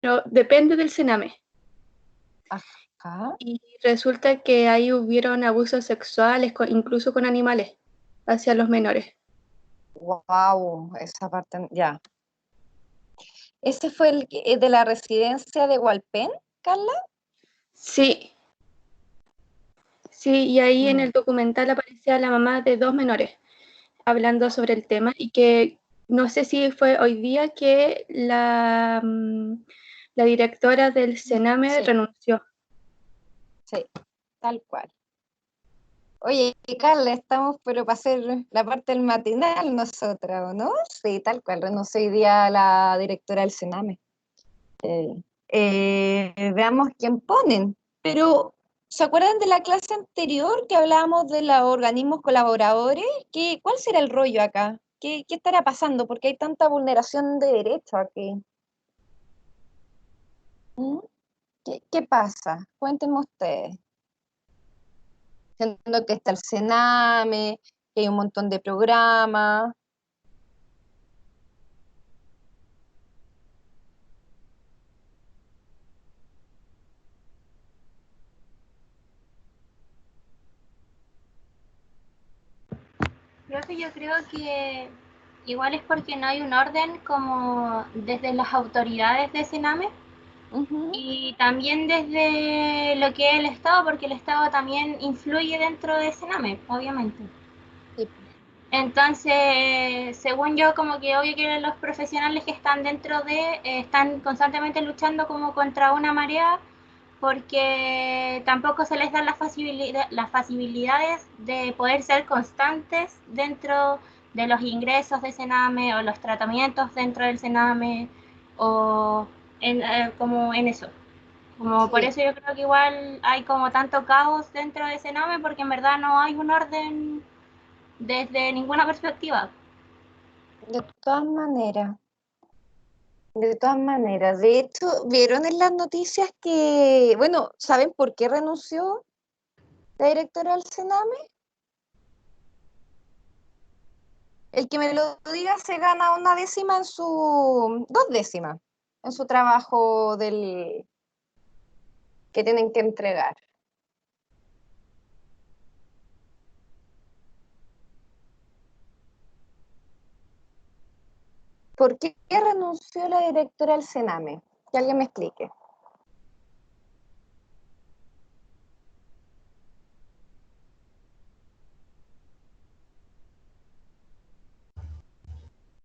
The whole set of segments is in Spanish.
pero depende del Sename. Ajá. Y resulta que ahí hubieron abusos sexuales, incluso con animales, hacia los menores. Wow, esa parte, ya. ¿Ese fue el de la residencia de Hualpén, Carla? Sí, sí, y ahí en el documental aparecía la mamá de 2 menores hablando sobre el tema y que no sé si fue hoy día que la directora del Sename Sí, renunció. sí, tal cual. Oye, Carla, estamos pero para hacer la parte del matinal nosotras, ¿o no? Sí, tal cual, renunció hoy día la directora del Sename. Veamos quién ponen. Pero, ¿se acuerdan de la clase anterior que hablábamos de los organismos colaboradores? ¿Cuál será el rollo acá? ¿Qué estará pasando? ¿Por qué hay tanta vulneración de derechos aquí? ¿Mm? ¿Qué pasa? Cuéntenme ustedes. Siendo que está el Sename, que hay un montón de programas. Profe, yo creo que igual es porque no hay un orden como desde las autoridades de Sename Ujú. y también desde lo que es el Estado, porque el Estado también influye dentro de Sename, obviamente. Sí. Entonces, según yo, como que obvio que los profesionales que están dentro están constantemente luchando como contra una marea porque tampoco se les dan las facilidades de poder ser constantes dentro de los ingresos de Sename o los tratamientos dentro del Sename o como en eso. Como por Sí, eso yo creo que igual hay como tanto caos dentro de Sename porque en verdad no hay un orden desde ninguna perspectiva. de todas maneras. De todas maneras, de hecho, ¿vieron en las noticias que, bueno, ¿saben por qué renunció la directora del Sename? El que me lo diga se gana una décima en su, 2 décimas, en su trabajo que tienen que entregar. ¿Por qué renunció la directora del Sename? Que alguien me explique.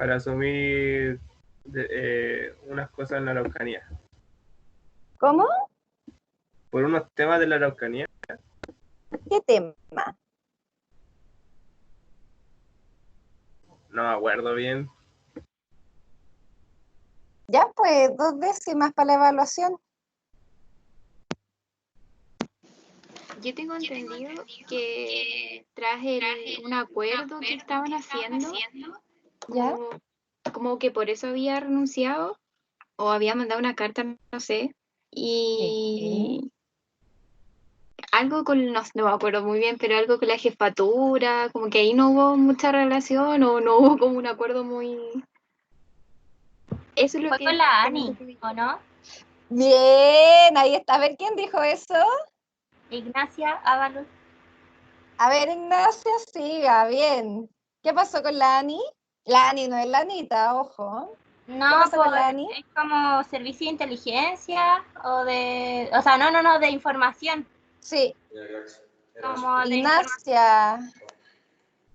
para asumir unas cosas en la Araucanía. ¿Cómo? Por unos temas de la Araucanía. ¿Qué tema? No me acuerdo bien. Ya, pues, 2 décimas para la evaluación. Yo tengo entendido que tras un acuerdo que estaban haciendo, ¿Ya? como que por eso había renunciado o había mandado una carta, no sé, ¿Qué? y algo con, no me acuerdo muy bien, pero algo con la jefatura, como que ahí no hubo mucha relación o no hubo como un acuerdo muy... Eso es lo Fue con que la tengo ANI, entendido. ¿o no? Bien, ahí está. A ver, ¿quién dijo eso? Ignacia Ábalos. A ver, Ignacia, siga, bien. ¿Qué pasó con la Ani? La Ani no es la Anita, ojo. ¿Qué No, pasó pues con la Ani? es como servicio de inteligencia o sea, no, de información. Sí, Como de información. Ignacia.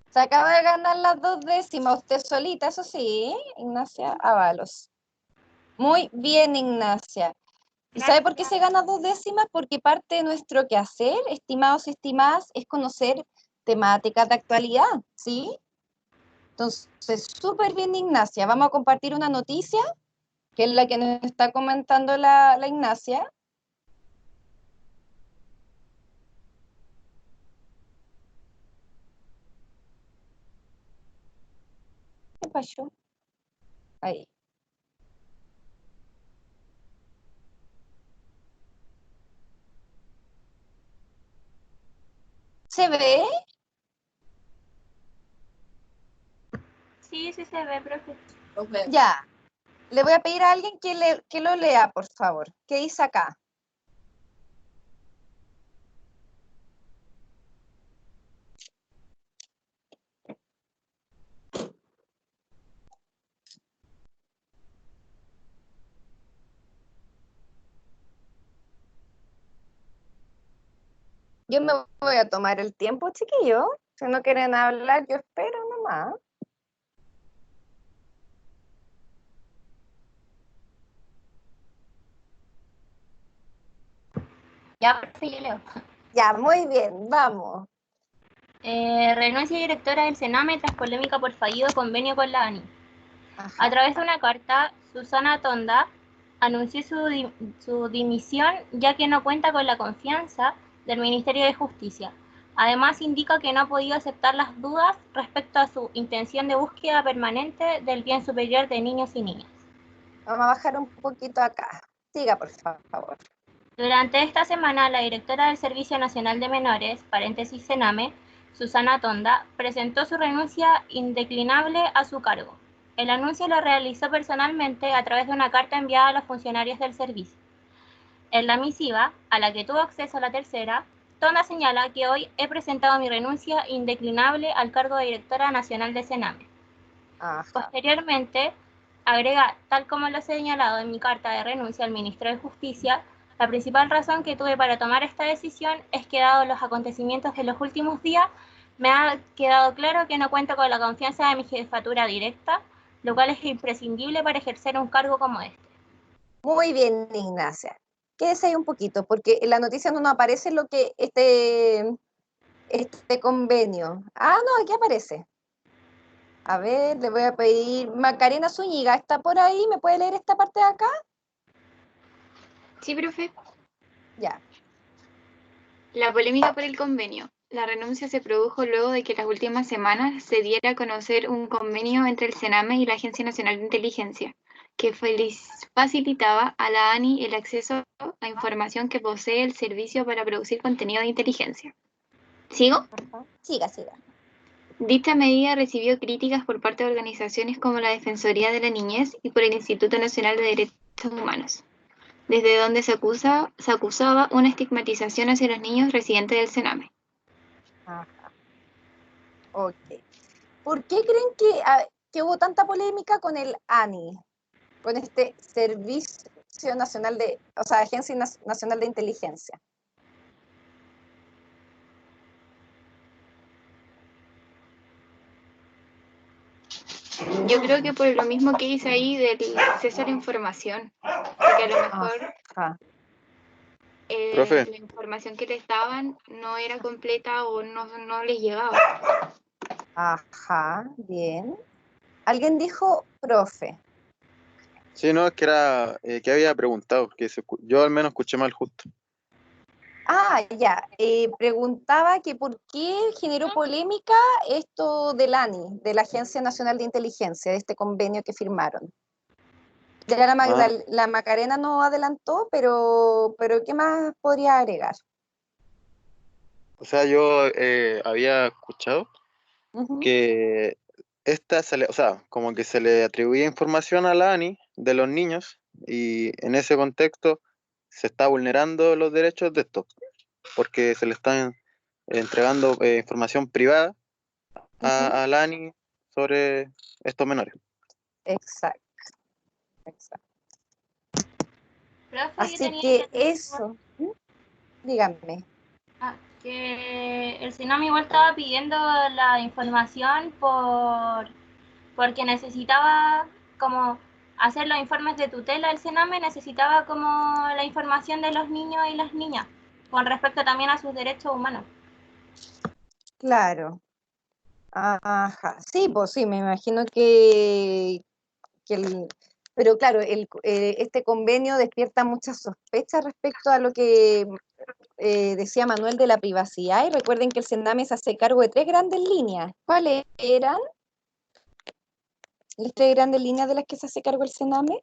Se acaba de ganar las 2 décimas, usted solita, eso sí, Ignacia Ábalos. Muy bien, Ignacia. ¿Y sabe por qué Gracias. se gana 2 décimas? Porque parte de nuestro quehacer, estimados y estimadas, es conocer temáticas de actualidad, ¿sí? Entonces, súper bien, Ignacia. Vamos a compartir una noticia, que es la que nos está comentando la Ignacia. ¿Qué pasó? Ahí. ¿Se ve? Sí, sí se ve, profe. Ya. Le voy a pedir a alguien que lo lea, por favor. ¿Qué dice acá? Yo me voy a tomar el tiempo, chiquillos. Si no quieren hablar, yo espero nomás. Ya, profe, yo leo. Ya, muy bien, vamos. Renuncia directora del Sename tras polémica por fallido convenio con la ANI. Ajá. A través de una carta, Susana Tonda anunció su dimisión ya que no cuenta con la confianza del Ministerio de Justicia. Además, indica que no ha podido aceptar las dudas respecto a su intención de búsqueda permanente del bien superior de niños y niñas. Vamos a bajar un poquito acá. Siga, por favor. Durante esta semana, la directora del Servicio Nacional de Menores, paréntesis Sename, Susana Tonda, presentó su renuncia indeclinable a su cargo. El anuncio lo realizó personalmente a través de una carta enviada a los funcionarios del servicio. En la misiva, a la que tuvo acceso la tercera, Tonda señala que hoy he presentado mi renuncia indeclinable al cargo de directora nacional de Sename. Ajá. Posteriormente, agrega, tal como lo he señalado en mi carta de renuncia al ministro de Justicia, la principal razón que tuve para tomar esta decisión es que, dado los acontecimientos de los últimos días, me ha quedado claro que no cuento con la confianza de mi jefatura directa, lo cual es imprescindible para ejercer un cargo como este. Muy bien, Ignacia. Quédese ahí un poquito, porque en la noticia no nos aparece lo que este convenio. Ah, no, aquí aparece. A ver, le voy a pedir. Macarena Zúñiga, ¿está por ahí? ¿Me puede leer esta parte de acá? Sí, profe. Ya. La polémica por el convenio. La renuncia se produjo luego de que las últimas semanas se diera a conocer un convenio entre el Sename y la Agencia Nacional de Inteligencia, que facilitaba a la ANI el acceso a información que posee el servicio para producir contenido de inteligencia. ¿Sigo? Ajá. Siga, siga. Dicha medida recibió críticas por parte de organizaciones como la Defensoría de la Niñez y por el Instituto Nacional de Derechos Humanos, desde donde se acusaba una estigmatización hacia los niños residentes del Sename. Ajá. Ok. ¿Por qué creen que hubo tanta polémica con el ANI? Con este Servicio Nacional o sea, Agencia Nacional de Inteligencia. Yo creo que por lo mismo que dice ahí del acceso a la información, porque a lo mejor Ajá. Profe, la información que les daban no era completa o no les llegaba. Ajá, bien. Alguien dijo profe. sí, no, es que era que había preguntado, que yo al menos escuché mal justo. Ah, ya. Preguntaba que por qué generó polémica esto del ANI, de la Agencia Nacional de Inteligencia, de este convenio que firmaron. Ya la Macarena no adelantó, pero ¿qué más podría agregar? O sea, yo había escuchado Ujú. que o sea, como que se le atribuía información a la ANI de los niños y en ese contexto se está vulnerando los derechos de estos, porque se le están entregando información privada Ujú. a la ANI sobre estos menores. Exacto, exacto. Profe, yo Así tenía que entendido eso, díganme. que el Sename igual estaba pidiendo la información porque necesitaba como hacer los informes de tutela. El Sename necesitaba como la información de los niños y las niñas con respecto también a sus derechos humanos. Claro. Ajá. Sí, pues sí, me imagino pero claro, este convenio despierta muchas sospechas respecto a lo que decía Manuel de la privacidad, y recuerden que el Sename se hace cargo de tres grandes líneas. ¿Cuáles eran las tres grandes líneas de las que se hace cargo el Sename?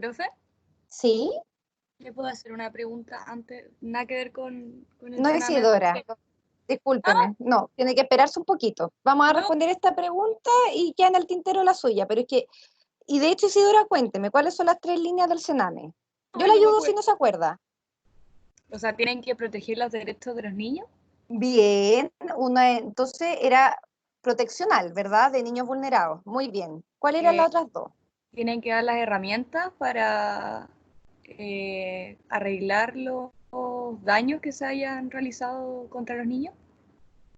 Profe, ¿Sí? ¿le puedo hacer una pregunta antes? Nada que ver con el No, cename. Isidora. Discúlpeme. No, tiene que esperarse un poquito. Vamos a No. responder esta pregunta y queda en el tintero la suya. Pero es que, y de hecho, Isidora, cuénteme, ¿cuáles son las 3 líneas del Sename? Yo Ay, le no me ayudo si acuerdo. no se acuerda. O sea, ¿tienen que proteger los derechos de los niños? Bien, entonces era proteccional, ¿verdad? De niños vulnerados. Muy bien. ¿Cuáles eran las otras 2? Tienen que dar las herramientas para arreglar los daños que se hayan realizado contra los niños.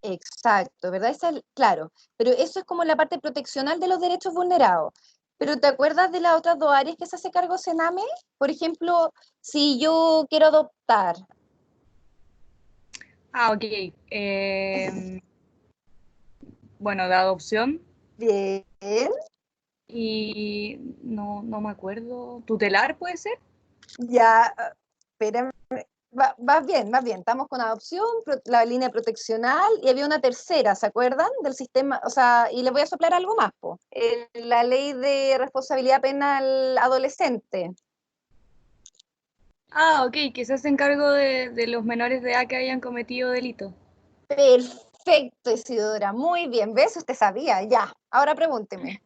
Exacto, ¿verdad? Claro, pero eso es como la parte proteccional de los derechos vulnerados. Pero ¿te acuerdas de las otras 2 áreas que se hace cargo Sename? Por ejemplo, si yo quiero adoptar. Ah, ok. Bueno, de adopción Bien, y no me acuerdo. ¿Tutelar puede ser? ya, espérame. Vas bien, vas bien. Estamos con adopción, la línea proteccional y había una tercera, ¿se acuerdan? Del sistema, o sea, y le voy a soplar algo más, po. La ley de responsabilidad penal adolescente. Ah, ok, que se hacen cargo de los menores de edad que hayan cometido delito. Perfecto, Isidora, muy bien. ¿Ves? Usted sabía, ya. Ahora pregúnteme.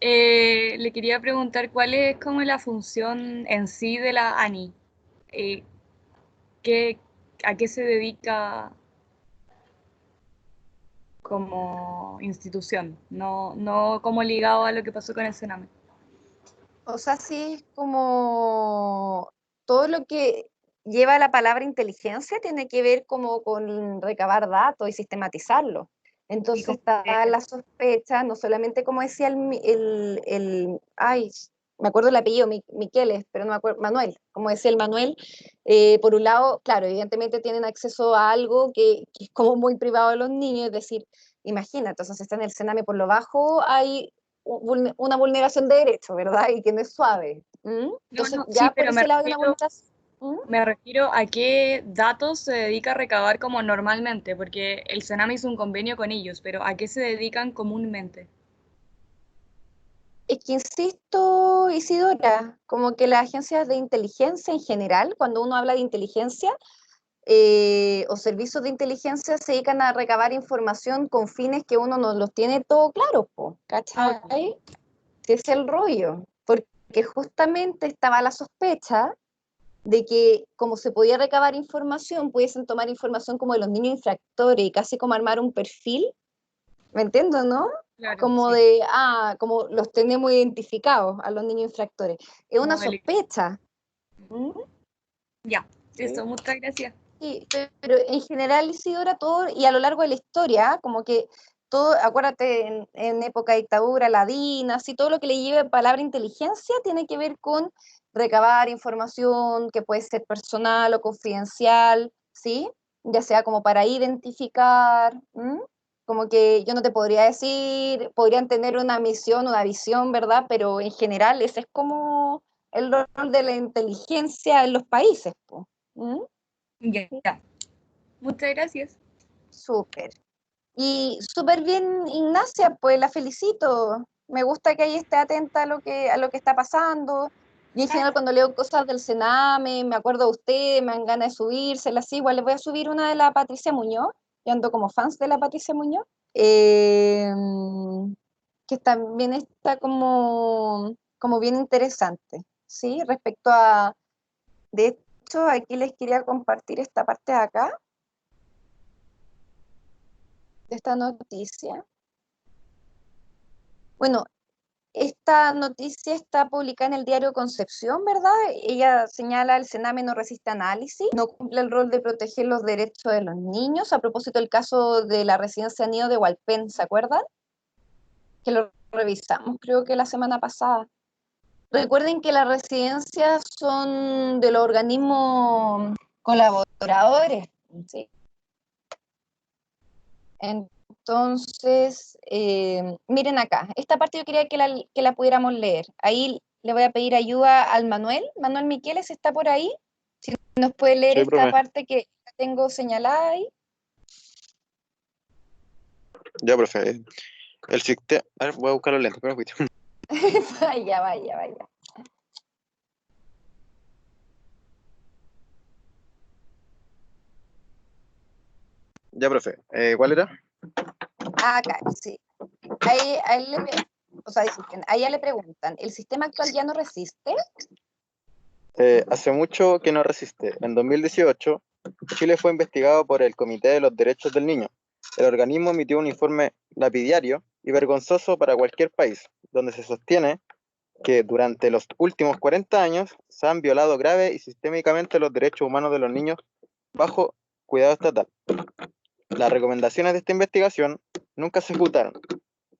Le quería preguntar cuál es como la función en sí de la ANI. Eh, ¿A qué se dedica como institución? No como ligado a lo que pasó con el Sename. O sea, sí, es como todo lo que lleva la palabra inteligencia tiene que ver como con recabar datos y sistematizarlo. Y Entonces como está que- la sospecha, no solamente como decía ay, me acuerdo el apellido, Miqueles, pero no me acuerdo, Manuel, como decía el Manuel, por un lado, claro, evidentemente tienen acceso a algo que es como muy privado de los niños, es decir, imagínate, entonces está en el Sename por lo bajo, hay una vulneración de derechos, ¿verdad? Y que no es suave. Entonces, No, sí, ya por pero ese lado hay una vulneración. me refiero a qué datos se dedica a recabar como normalmente, porque el Sename hizo un convenio con ellos, pero ¿a qué se dedican comúnmente? Es que insisto, Isidora, como que las agencias de inteligencia en general, cuando uno habla de inteligencia o servicios de inteligencia, se dedican a recabar información con fines que uno no los tiene todo claro, po, Ah, ok. ¿cachai? Ese es el rollo, porque justamente estaba la sospecha de que como se podía recabar información, pudiesen tomar información como de los niños infractores y casi como armar un perfil, ¿me entiendo, no? Claro, Como sí, de, como los tenemos identificados a los niños infractores. Es una como delito. sospecha. ¿Mm? Ya, Sí, eso, muchas gracias. sí, pero en general, Isidora, todo, y a lo largo de la historia, como que todo, acuérdate, en época de dictadura, la DINA, así todo lo que le lleve palabra inteligencia tiene que ver con recabar información que puede ser personal o confidencial, ¿sí? Ya sea como para identificar, ¿m? Como que yo no te podría decir, podrían tener una misión, una visión, ¿verdad? Pero en general ese es como el rol de la inteligencia en los países, po. ¿M? Ya, ya. Muchas gracias. Súper. Y súper bien, Ignacia, pues la felicito. Me gusta que ella esté atenta a lo que está pasando. Y en general cuando leo cosas del Sename, me acuerdo de usted, me dan ganas de subírselas, así. Igual les voy a subir una de la Patricia Muñoz. Yo ando como fans de la Patricia Muñoz. Que también está como bien interesante, ¿sí? Respecto a, de hecho, aquí les quería compartir esta parte de acá, de esta noticia. Bueno, esta noticia está publicada en el diario Concepción, ¿verdad? Ella señala el Sename no resiste análisis, no cumple el rol de proteger los derechos de los niños, a propósito del caso de la residencia nido de Hualpén, ¿se acuerdan? Que lo revisamos, creo que la semana pasada. Recuerden que las residencias son de los organismos colaboradores, ¿sí? Entonces, miren acá, esta parte yo quería que la pudiéramos leer. Ahí le voy a pedir ayuda al Manuel. Manuel Miqueles está por ahí. Si nos puede leer Sí, esta profe. parte que tengo señalada ahí. Ya, profe. El sistema. A ver, voy a buscar los lentes, pero Vaya, vaya, vaya. Ya, profe. ¿Cuál era? Acá, sí. Ahí, o sea, a ella le preguntan, ¿el sistema actual ya no resiste? Hace mucho que no resiste. En 2018, Chile fue investigado por el Comité de los Derechos del Niño. El organismo emitió un informe lapidario y vergonzoso para cualquier país, donde se sostiene que durante los últimos 40 años se han violado grave y sistémicamente los derechos humanos de los niños bajo cuidado estatal. Las recomendaciones de esta investigación nunca se ejecutaron.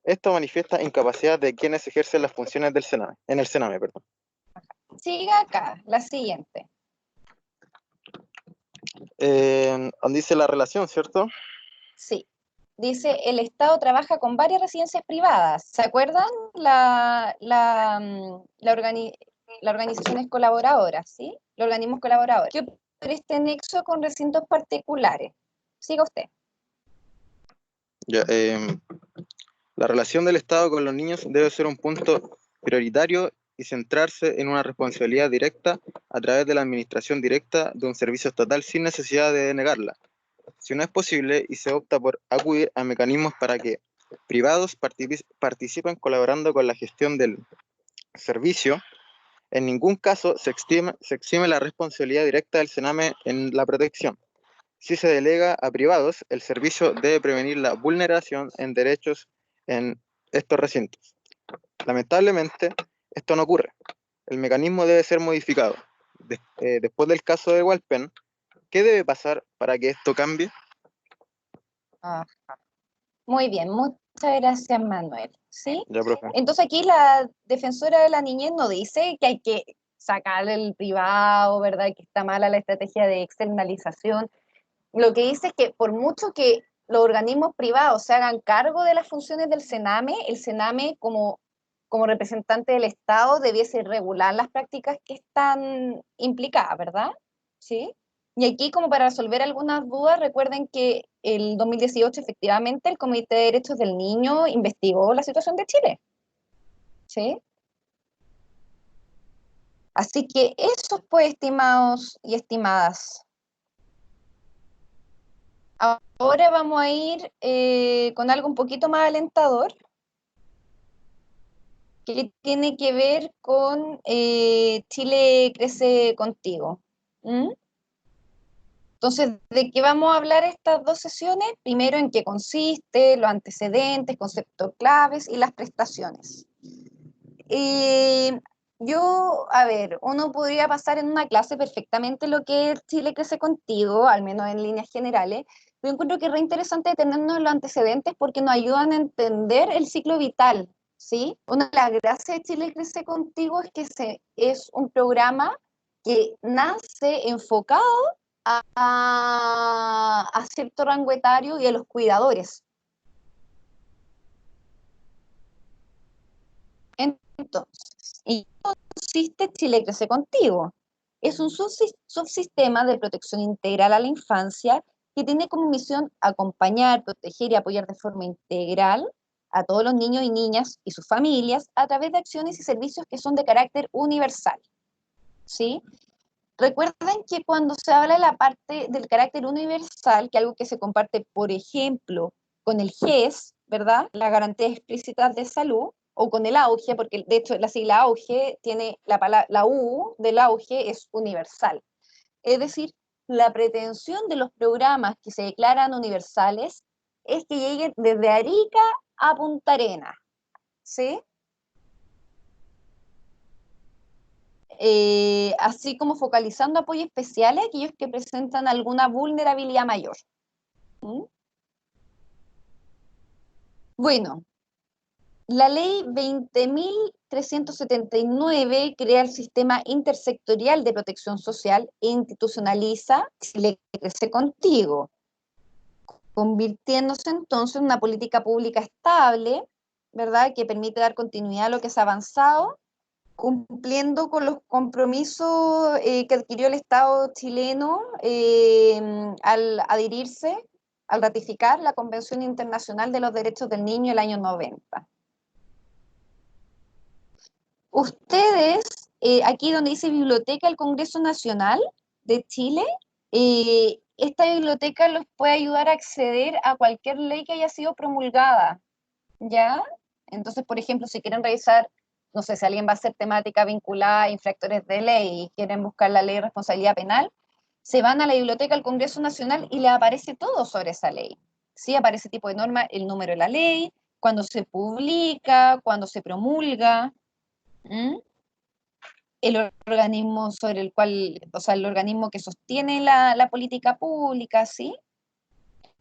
Esto manifiesta incapacidad de quienes ejercen las funciones del Sename, en el Sename, perdón. Siga acá, la siguiente. Donde dice la relación, ¿cierto? Sí. Dice, el Estado trabaja con varias residencias privadas. ¿Se acuerdan? La organizaciones colaboradoras, ¿sí? Los organismos colaboradores. ¿Qué opina sobre este nexo con recintos particulares? Siga usted. Ya, la relación del Estado con los niños debe ser un punto prioritario y centrarse en una responsabilidad directa a través de la administración directa de un servicio estatal sin necesidad de denegarla. Si no es posible y se opta por acudir a mecanismos para que privados participen colaborando con la gestión del servicio, en ningún caso se exime la responsabilidad directa del Sename en la protección. Si se delega a privados, el servicio debe prevenir la vulneración en derechos en estos recintos. Lamentablemente, esto no ocurre. El mecanismo debe ser modificado. Después del caso de Walpen, ¿qué debe pasar para que esto cambie? Ajá. Muy bien, muchas gracias, Manuel. ¿Sí? Ya, profe. Entonces aquí la defensora de la niñez no dice que hay que sacar el privado, ¿verdad? Que está mala la estrategia de externalización. Lo que dice es que por mucho que los organismos privados se hagan cargo de las funciones del Sename, el Sename como representante del Estado debiese regular las prácticas que están implicadas, ¿verdad? ¿Sí? Y aquí, como para resolver algunas dudas, recuerden que el 2018 efectivamente el Comité de Derechos del Niño investigó la situación de Chile. ¿Sí? Así que eso, pues, estimados y estimadas. Ahora vamos a ir con algo un poquito más alentador, que tiene que ver con Chile Crece Contigo. ¿Mm? Entonces, ¿de qué vamos a hablar estas dos sesiones? Primero, en qué consiste, los antecedentes, conceptos claves y las prestaciones. A ver, uno podría pasar en una clase perfectamente lo que es Chile Crece Contigo, al menos en líneas generales, pero encuentro que es re interesante detenernos en los antecedentes porque nos ayudan a entender el ciclo vital, ¿sí? Una de las gracias de Chile Crece Contigo es que es un programa que nace enfocado a cierto rango etario y a los cuidadores. Entonces, ¿y qué consiste Chile Crece Contigo? Es un subsistema de protección integral a la infancia que tiene como misión acompañar, proteger y apoyar de forma integral a todos los niños y niñas y sus familias a través de acciones y servicios que son de carácter universal. ¿Sí? Recuerden que cuando se habla de la parte del carácter universal, que es algo que se comparte, por ejemplo, con el GES, ¿verdad? La garantía explícita de salud, o con el AUGE, porque de hecho la sigla AUGE tiene la U del AUGE es universal. Es decir, la pretensión de los programas que se declaran universales es que lleguen desde Arica a Punta Arenas, ¿sí? Así como focalizando apoyos especiales a aquellos que presentan alguna vulnerabilidad mayor. ¿Mm? Bueno, la ley 20.379 crea el sistema intersectorial de protección social e institucionaliza Chile Crece Contigo, convirtiéndose entonces en una política pública estable, ¿verdad?, que permite dar continuidad a lo que se ha avanzado, cumpliendo con los compromisos que adquirió el Estado chileno al adherirse, al ratificar la Convención Internacional de los Derechos del Niño el año 90. Ustedes, aquí donde dice Biblioteca del Congreso Nacional de Chile, esta biblioteca los puede ayudar a acceder a cualquier ley que haya sido promulgada, ¿ya? Entonces, por ejemplo, si quieren revisar, no sé, si alguien va a hacer temática vinculada a infractores de ley y quieren buscar la ley de responsabilidad penal, se van a la biblioteca del Congreso Nacional y les aparece todo sobre esa ley. Sí, aparece tipo de norma, el número de la ley, cuando se publica, cuando se promulga, ¿m? El organismo sobre el cual, o sea, el organismo que sostiene la política pública, ¿sí?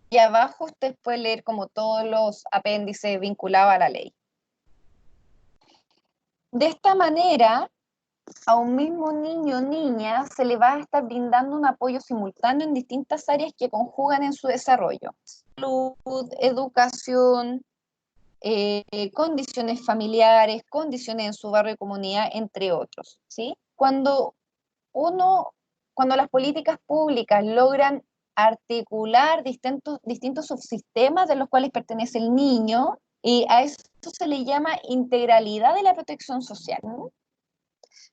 Y abajo usted puede leer como todos los apéndices vinculados a la ley. De esta manera, a un mismo niño o niña se le va a estar brindando un apoyo simultáneo en distintas áreas que conjugan en su desarrollo. Salud, educación, condiciones familiares, condiciones en su barrio y comunidad, entre otros, ¿sí? Cuando las políticas públicas logran articular distintos subsistemas de los cuales pertenece el niño, y a eso se le llama integralidad de la protección social, ¿no?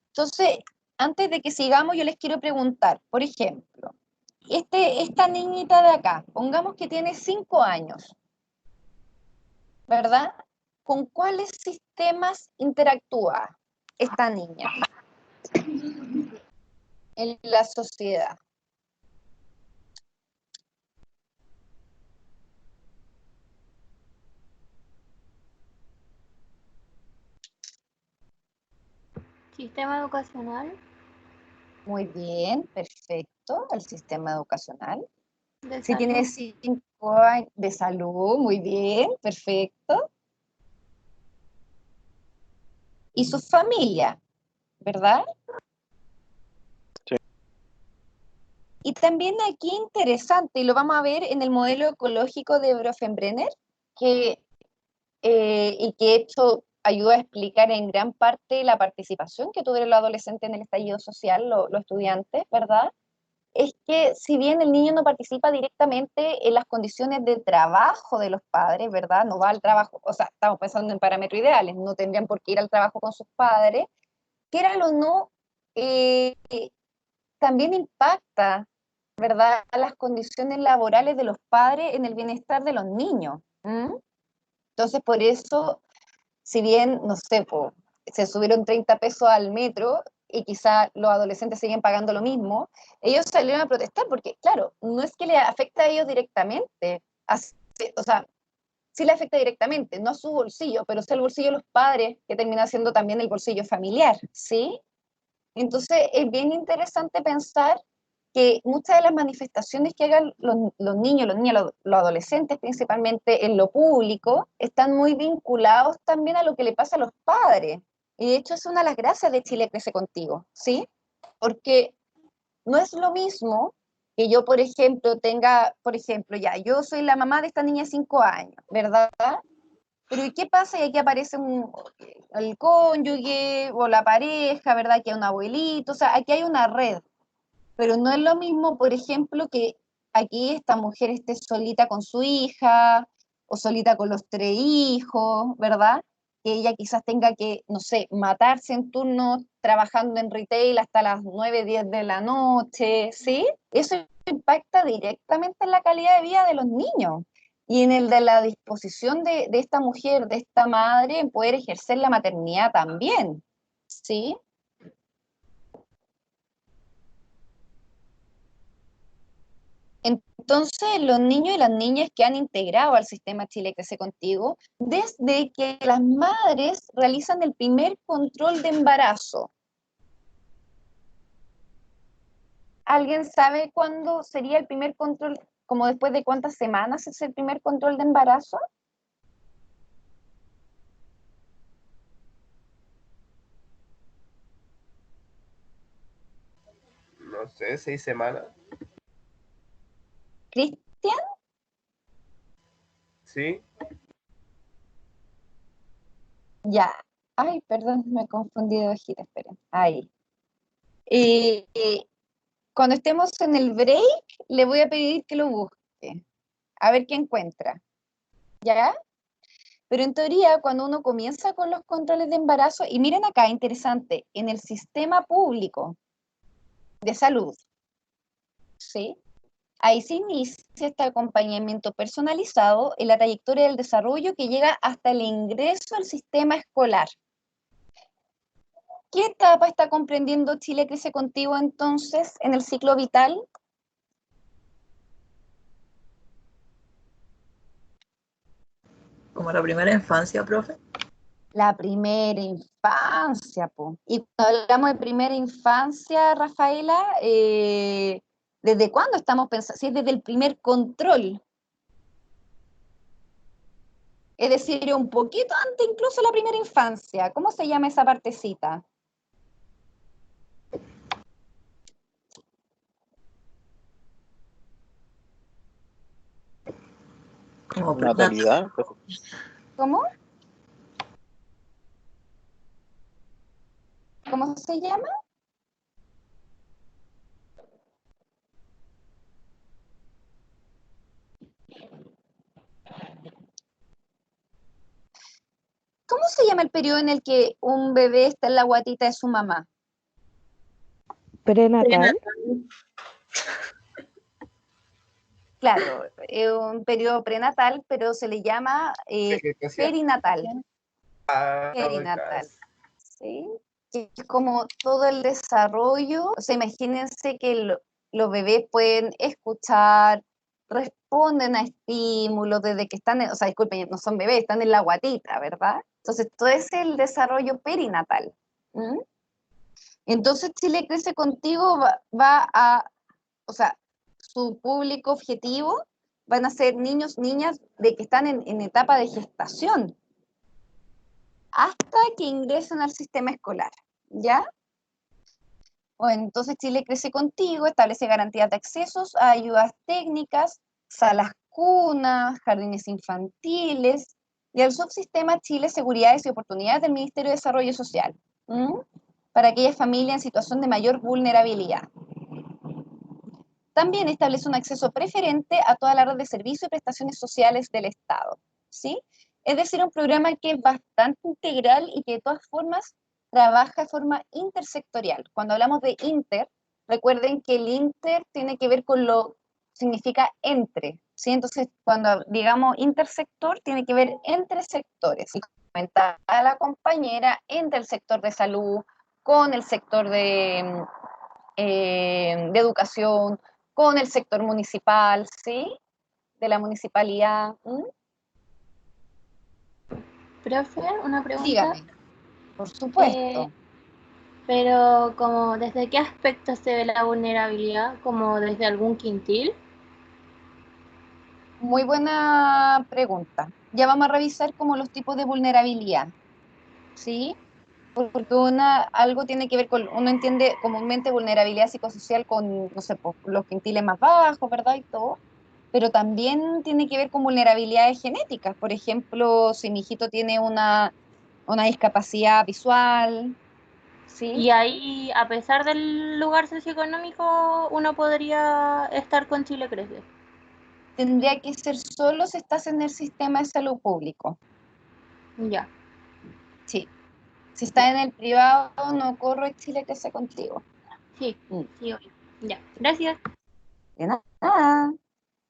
Entonces, antes de que sigamos, yo les quiero preguntar, por ejemplo, esta niñita de acá, pongamos que tiene 5 años, ¿verdad? ¿Con cuáles sistemas interactúa esta niña en la sociedad? Sistema educacional, Muy bien, perfecto, el sistema educacional. de Si tiene salud, 5 años de salud, muy bien, perfecto. Y su familia, ¿verdad? Sí. Y también aquí interesante, y lo vamos a ver en el modelo ecológico de Bronfenbrenner, que, y que esto ayuda a explicar en gran parte la participación que tuvieron los adolescentes en el estallido social, los estudiantes, ¿verdad? Es que si bien el niño no participa directamente en las condiciones de trabajo de los padres, ¿verdad? No va al trabajo, o sea, estamos pensando en parámetros ideales, no tendrían por qué ir al trabajo con sus padres, quieran o no, eh, también impacta, ¿verdad?, las condiciones laborales de los padres en el bienestar de los niños. ¿M? Entonces, por eso, si bien, no sé, se subieron 30 pesos al metro y quizá los adolescentes siguen pagando lo mismo, ellos salieron a protestar porque, claro, no es que le afecta a ellos directamente, o sea, sí le afecta directamente, no a su bolsillo, pero sí al bolsillo de los padres, que termina siendo también el bolsillo familiar, ¿sí? Entonces, es bien interesante pensar que muchas de las manifestaciones que hagan los niños, los adolescentes principalmente en lo público, están muy vinculados también a lo que le pasa a los padres. Y de hecho es una de las gracias de Chile Crece Contigo, ¿sí? Porque no es lo mismo que yo, por ejemplo, ya, yo soy la mamá de esta niña de 5 años, ¿verdad? Pero ¿y qué pasa? Y aquí aparece el cónyuge o la pareja, ¿verdad? Que hay un abuelito, o sea, aquí hay una red. Pero no es lo mismo, por ejemplo, que aquí esta mujer esté solita con su hija o solita con los 3 hijos, ¿verdad? Que ella quizás tenga que, no sé, matarse en turno trabajando en retail hasta las 9, 10 de la noche, ¿sí? Eso impacta directamente en la calidad de vida de los niños y en el de la disposición de esta mujer, de esta madre, en poder ejercer la maternidad también, ¿sí? Entonces, los niños y las niñas que han integrado al sistema Chile Crece Contigo, desde que las madres realizan el primer control de embarazo. ¿Alguien sabe cuándo sería el primer control, como después de cuántas semanas es el primer control de embarazo? No sé, 6 semanas. ¿Cristian? Sí, Ya. Ay, perdón, me confundí de hojita, esperen. Ahí. Eh, eh, Cuando estemos en el break, le voy a pedir que lo busque. A ver qué encuentra. ¿Ya? Pero en teoría, cuando uno comienza con los controles de embarazo, y miren acá, interesante, en el sistema público de salud, ¿sí? Ahí se inicia este acompañamiento personalizado en la trayectoria del desarrollo que llega hasta el ingreso al sistema escolar. ¿Qué etapa está comprendiendo Chile Crece Contigo entonces en el ciclo vital? Como la primera infancia, profe. La primera infancia, po. Y cuando hablamos de primera infancia, Rafaela, ¿desde cuándo estamos pensando? Si es desde el primer control. Es decir, un poquito antes incluso la primera infancia. ¿Cómo se llama esa partecita? Como Natalidad. ¿Cómo? ¿Cómo se llama? ¿Cómo se llama el periodo en el que un bebé está en la guatita de su mamá? Prenatal. Claro, es un periodo prenatal, pero se le llama perinatal. Perinatal, ¿sí? Que es como todo el desarrollo. O sea, imagínense que los bebés pueden escuchar, responden a estímulos desde que están, o sea, disculpen, no son bebés, están en la guatita, ¿verdad? Entonces, todo es el desarrollo perinatal. ¿Mm? Entonces, Chile Crece Contigo va a, o sea, su público objetivo van a ser niños, niñas de que están en etapa de gestación hasta que ingresen al sistema escolar, ¿ya? Bueno, entonces Chile Crece Contigo establece garantías de accesos a ayudas técnicas, salas cunas, jardines infantiles y al subsistema Chile Seguridades y Oportunidades del Ministerio de Desarrollo Social, para aquellas familias en situación de mayor vulnerabilidad. También establece un acceso preferente a toda la red de servicios y prestaciones sociales del Estado, ¿sí? Es decir, un programa que es bastante integral y que de todas formas trabaja de forma intersectorial. Cuando hablamos de inter, recuerden que el inter tiene que ver con lo significa entre, ¿sí? Entonces, cuando digamos intersector, tiene que ver entre sectores. Y comentaba la compañera, entre el sector de salud, con el sector de educación, con el sector municipal, ¿sí? De la municipalidad. Profe, una pregunta. Dígame, por supuesto. Pero como, ¿desde qué aspecto se ve la vulnerabilidad? ¿Como desde algún quintil? Muy buena pregunta. Ya vamos a revisar como los tipos de vulnerabilidad, ¿sí? Porque algo tiene que ver con, uno entiende comúnmente vulnerabilidad psicosocial con, no sé, pues, los quintiles más bajos, ¿verdad? Y todo, pero también tiene que ver con vulnerabilidades genéticas. Por ejemplo, si mi hijito tiene una discapacidad visual, ¿sí? Y ahí, a pesar del lugar socioeconómico, uno podría estar con Chile Crece. Tendría que ser solo si estás en el sistema de salud público. Ya. Sí. Si estás en el privado, no corre Chile Crece Contigo. Sí, sí, obvio. Ya, gracias. De nada.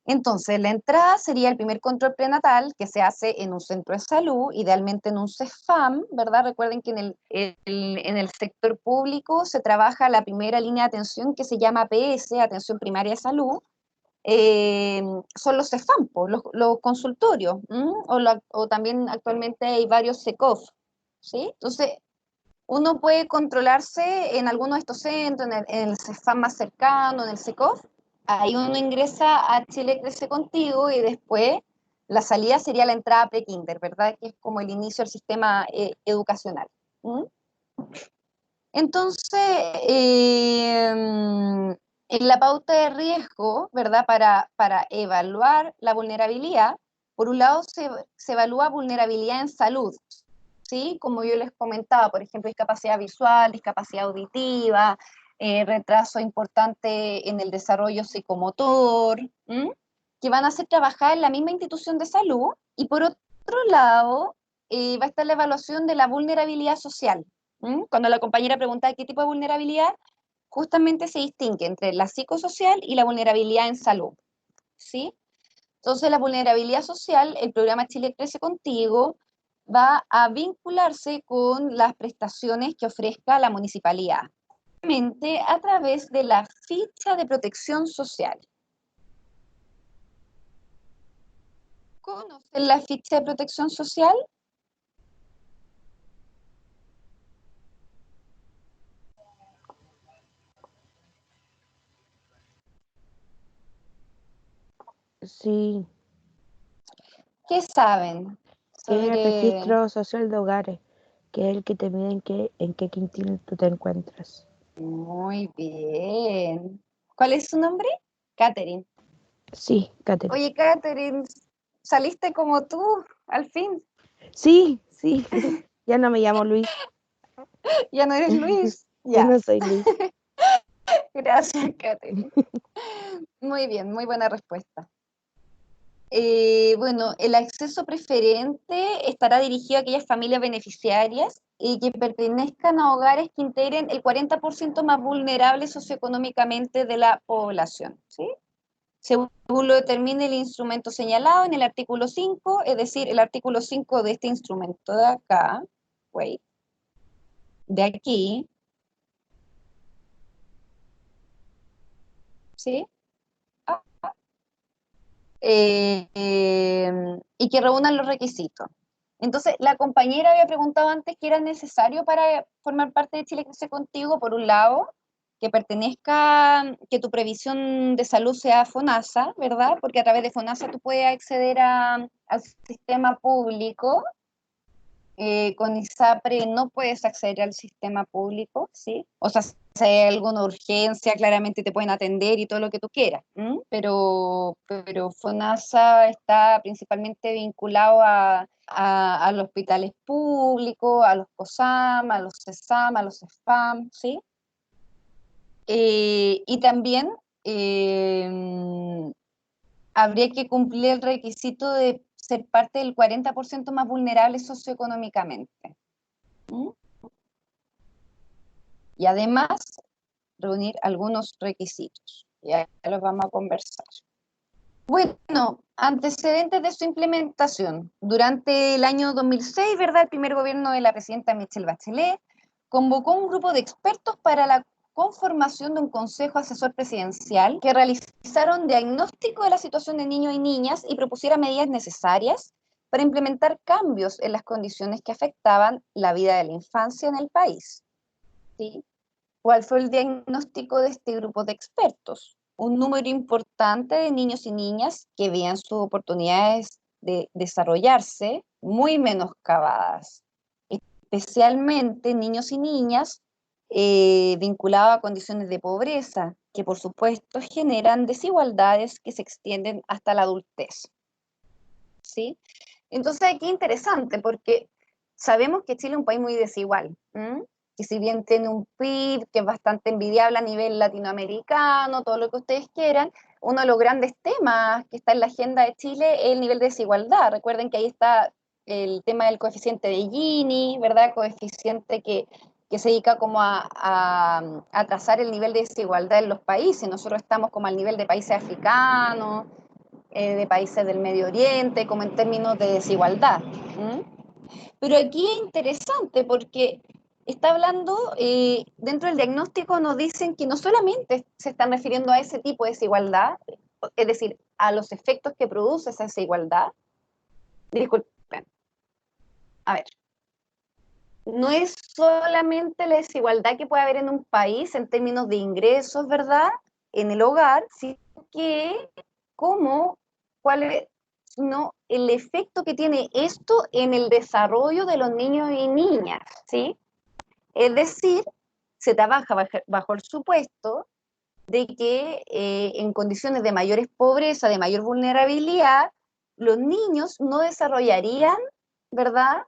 Entonces, la entrada sería el primer control prenatal que se hace en un centro de salud, idealmente en un CEFAM, ¿verdad? Recuerden que en el sector público se trabaja la primera línea de atención que se llama APS, Atención Primaria de Salud. Son los CEFAM, los consultorios, o también actualmente hay varios SECOF, ¿sí? Entonces, uno puede controlarse en alguno de estos centros, en el CEFAM más cercano, en el SECOF. Ahí uno ingresa a Chile Crece Contigo y después la salida sería la entrada pre-kinder, ¿verdad? Que es como el inicio del sistema educacional. Entonces, en la pauta de riesgo, ¿verdad? Para evaluar la vulnerabilidad, por un lado se evalúa vulnerabilidad en salud, ¿sí? Como yo les comentaba, por ejemplo, discapacidad visual, discapacidad auditiva, retraso importante en el desarrollo psicomotor, que van a hacer trabajar en la misma institución de salud, y por otro lado, va a estar la evaluación de la vulnerabilidad social. Cuando la compañera preguntaba qué tipo de vulnerabilidad, justamente se distingue entre la psicosocial y la vulnerabilidad en salud, ¿sí? Entonces, la vulnerabilidad social, el programa Chile Crece Contigo, va a vincularse con las prestaciones que ofrezca la municipalidad, a través de la ficha de protección social. ¿Conocen la ficha de protección social? Sí, ¿Qué saben que es el sobre... registro social de hogares, que es el que te mide en qué quintil tú te encuentras. Muy bien. ¿Cuál es su nombre? Catherine. Sí, Catherine. Oye, Catherine, saliste como tú, al fin. Sí, sí, ya no me llamo Luis, Ya no eres Luis. ya Ya, no soy Luis. gracias, Catherine. Muy bien, muy buena respuesta. Bueno, el acceso preferente estará dirigido a aquellas familias beneficiarias y que pertenezcan a hogares que integren el 40% más vulnerable socioeconómicamente de la población, ¿sí? Según lo determine el instrumento señalado en el artículo 5, es decir, el artículo 5 de este instrumento de acá, de aquí, ¿sí? Y que reúnan los requisitos. Entonces, la compañera había preguntado antes qué era necesario para formar parte de Chile Crece Contigo, por un lado, que pertenezca, que tu previsión de salud sea FONASA, ¿verdad? Porque a través de FONASA tú puedes acceder al sistema público. Con ISAPRE no puedes acceder al sistema público, ¿sí? O sea, si hay alguna urgencia, claramente te pueden atender y todo lo que tú quieras, ¿m? Pero FONASA está principalmente vinculado a los hospitales públicos, a los COSAM, a los CESAM, a los CEFAM, ¿sí? Y también habría que cumplir el requisito de ser parte del 40% más vulnerable socioeconómicamente. ¿Mm? Y además, reunir algunos requisitos. Ya los vamos a conversar. Bueno, antecedentes de su implementación. Durante el año 2006, ¿verdad? El primer gobierno de la presidenta Michelle Bachelet convocó un grupo de expertos para la conformación de un consejo asesor presidencial que realizaron diagnóstico de la situación de niños y niñas y propusiera medidas necesarias para implementar cambios en las condiciones que afectaban la vida de la infancia en el país. ¿Sí? ¿Cuál fue el diagnóstico de este grupo de expertos? Un número importante de niños y niñas que veían sus oportunidades de desarrollarse muy menoscabadas, especialmente niños y niñas vinculados a condiciones de pobreza, que por supuesto generan desigualdades que se extienden hasta la adultez. ¿Sí? Entonces aquí interesante porque sabemos que Chile es un país muy desigual, que si bien tiene un PIB que es bastante envidiable a nivel latinoamericano, todo lo que ustedes quieran, uno de los grandes temas que está en la agenda de Chile es el nivel de desigualdad. Recuerden que ahí está el tema del coeficiente de Gini, ¿verdad? Coeficiente que se dedica como a trazar el nivel de desigualdad en los países. Nosotros estamos como al nivel de países africanos, de países del Medio Oriente, como en términos de desigualdad. Pero aquí es interesante porque está hablando, dentro del diagnóstico nos dicen que no solamente se están refiriendo a ese tipo de desigualdad, es decir, a los efectos que produce esa desigualdad. Disculpen, a ver, no es solamente la desigualdad que puede haber en un país en términos de ingresos, ¿verdad? En el hogar, sino que cuál es, sino el efecto que tiene esto en el desarrollo de los niños y niñas, ¿sí? Es decir, se trabaja bajo el supuesto de que en condiciones de mayor pobreza, de mayor vulnerabilidad, los niños no desarrollarían, ¿verdad?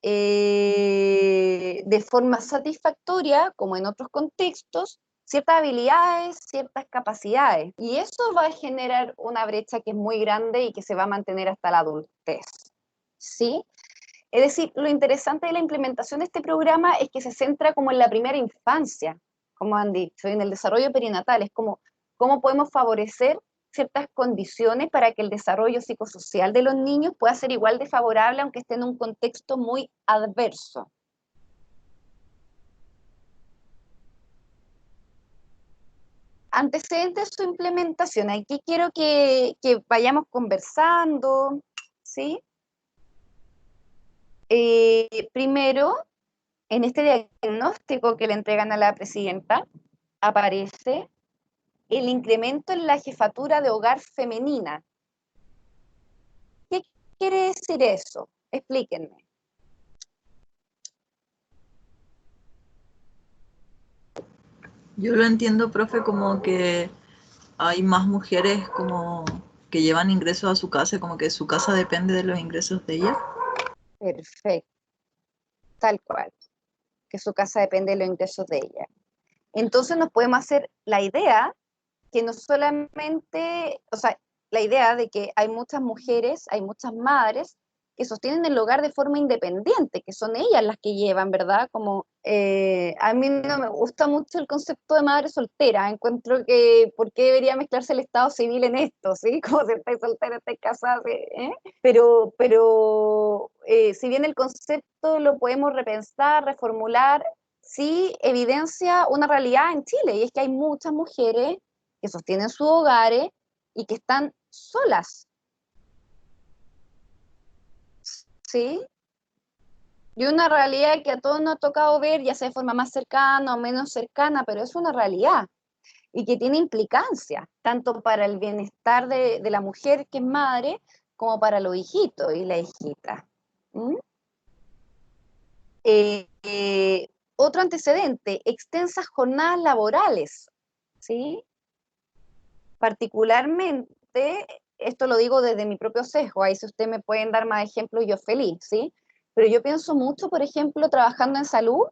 De forma satisfactoria, como en otros contextos, ciertas habilidades, ciertas capacidades. Y eso va a generar una brecha que es muy grande y que se va a mantener hasta la adultez. ¿Sí? Es decir, lo interesante de la implementación de este programa es que se centra como en la primera infancia, como han dicho, en el desarrollo perinatal, es como cómo podemos favorecer ciertas condiciones para que el desarrollo psicosocial de los niños pueda ser igual de favorable, aunque esté en un contexto muy adverso. Antecedentes de su implementación. Aquí quiero que vayamos conversando, ¿sí? Primero, en este diagnóstico que le entregan a la presidenta, aparece el incremento en la jefatura de hogar femenina. ¿Qué quiere decir eso? Explíquenme. Yo lo entiendo, profe, como que hay más mujeres como que llevan ingresos a su casa, como que su casa depende de los ingresos de ella. Perfecto, tal cual, que su casa depende de los ingresos de ella. Entonces nos podemos hacer la idea que no solamente, o sea, la idea de que hay muchas mujeres, hay muchas madres que sostienen el hogar de forma independiente, que son ellas las que llevan, ¿verdad? Como a mí no me gusta mucho el concepto de madre soltera, encuentro que ¿por qué debería mezclarse el estado civil en esto? ¿Sí? Como si estáis soltera, estáis casada, ¿sí? Pero si bien el concepto lo podemos repensar, reformular, sí evidencia una realidad en Chile, y es que hay muchas mujeres que sostienen sus hogares y que están solas, ¿sí? Y una realidad que a todos nos ha tocado ver, ya sea de forma más cercana o menos cercana, pero es una realidad y que tiene implicancias, tanto para el bienestar de la mujer que es madre, como para los hijitos y la hijita. ¿Mm? Otro antecedente, extensas jornadas laborales, ¿sí? Particularmente, esto lo digo desde mi propio sesgo, ahí si ustedes me pueden dar más ejemplos, yo feliz, ¿sí? Pero yo pienso mucho, por ejemplo, trabajando en salud,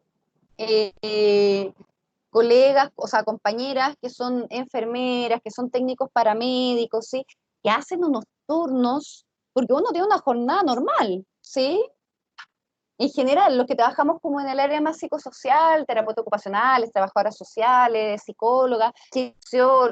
colegas, o sea, compañeras que son enfermeras, que son técnicos paramédicos, ¿sí? Que hacen unos turnos, porque uno tiene una jornada normal, ¿sí? En general, los que trabajamos como en el área más psicosocial, terapeutas ocupacionales, trabajadoras sociales, psicólogas,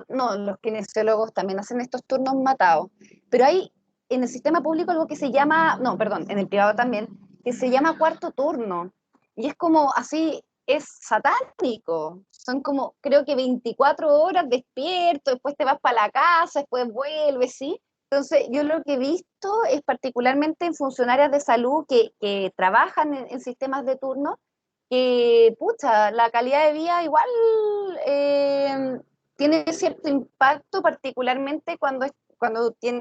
no, los kinesiólogos también hacen estos turnos matados. Pero hay en el sistema público algo que se llama, no, perdón, en el privado también, que se llama cuarto turno. Y es como así, es satánico. Son como, creo que 24 horas despierto, después te vas para la casa, después vuelves, ¿sí? Entonces, yo lo que he visto es particularmente en funcionarias de salud que trabajan en sistemas de turno, que, pucha, la calidad de vida igual tiene cierto impacto, particularmente cuando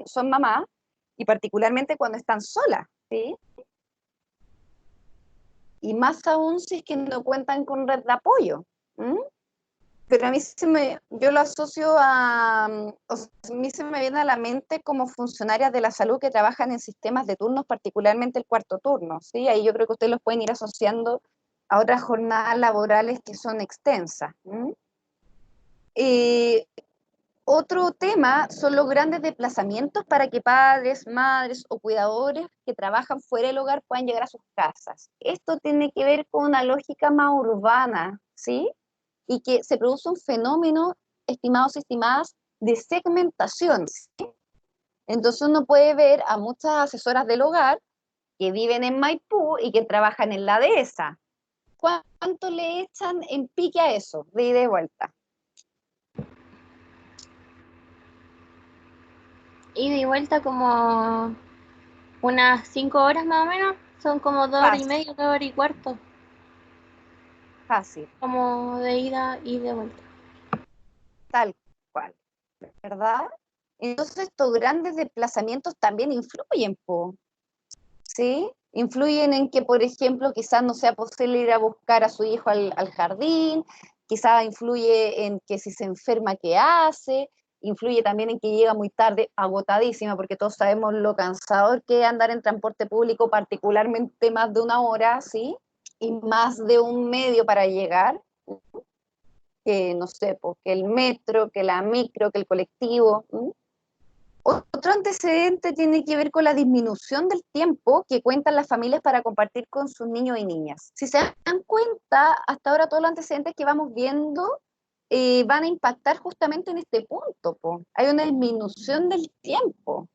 son mamás y particularmente cuando están solas, ¿sí? Y más aún si es que no cuentan con red de apoyo. ¿Mm? Pero a mí yo lo asocio o sea, a mí se me viene a la mente como funcionarias de la salud que trabajan en sistemas de turnos, particularmente el cuarto turno, ¿sí? Ahí yo creo que ustedes los pueden ir asociando a otras jornadas laborales que son extensas. Otro tema son los grandes desplazamientos para que padres, madres o cuidadores que trabajan fuera del hogar puedan llegar a sus casas. Esto tiene que ver con una lógica más urbana, ¿sí? Y que se produce un fenómeno, estimados y estimadas, de segmentación, ¿sí? Entonces uno puede ver a muchas asesoras del hogar que viven en Maipú y que trabajan en la dehesa. ¿Cuánto le echan en pique a eso, de ida y vuelta? Ida y vuelta como unas 5 horas más o menos. Son como 2 horas y media, 2 horas y cuarto. Fácil. Como de ida y de vuelta. Tal cual, ¿verdad? Entonces estos grandes desplazamientos también influyen, ¿sí? Influyen en que, por ejemplo, quizás no sea posible ir a buscar a su hijo al jardín, quizás influye en que si se enferma, ¿qué hace? Influye también en que llega muy tarde, agotadísima, porque todos sabemos lo cansador que es andar en transporte público, particularmente más de una hora, ¿sí? Y más de un medio para llegar, que no sé, que el metro, que la micro, que el colectivo, ¿sí? Otro antecedente tiene que ver con la disminución del tiempo que cuentan las familias para compartir con sus niños y niñas. Si se dan cuenta, hasta ahora todos los antecedentes que vamos viendo van a impactar justamente en este punto, po. Hay una disminución del tiempo,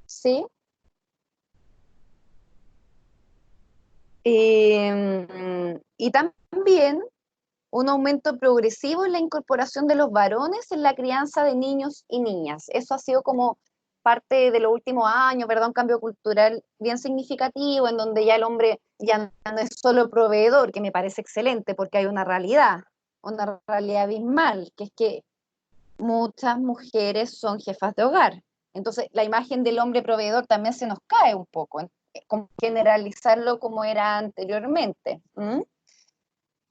¿sí? Y también un aumento progresivo en la incorporación de los varones en la crianza de niños y niñas. Eso ha sido como parte de los últimos años, ¿verdad? Un cambio cultural bien significativo, en donde ya el hombre ya no es solo proveedor, que me parece excelente, porque hay una realidad abismal, que es que muchas mujeres son jefas de hogar. Entonces, la imagen del hombre proveedor también se nos cae un poco, como generalizarlo como era anteriormente.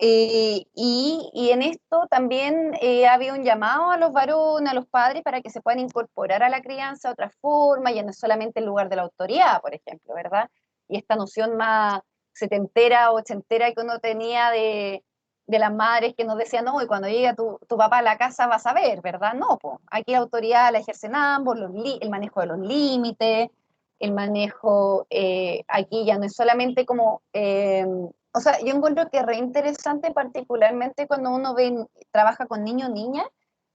Y en esto también ha habido un llamado a los varones, a los padres, para que se puedan incorporar a la crianza de otra forma, ya no es solamente el lugar de la autoridad, por ejemplo, ¿verdad? Y esta noción más setentera o ochentera que uno tenía de las madres que nos decían, no, y cuando llegue tu papá a la casa vas a ver, ¿verdad? No, pues aquí la autoridad la ejercen ambos, el manejo de los límites, el manejo, aquí ya no es solamente como... o sea, yo encuentro que es re interesante, particularmente cuando uno trabaja con niños o niñas,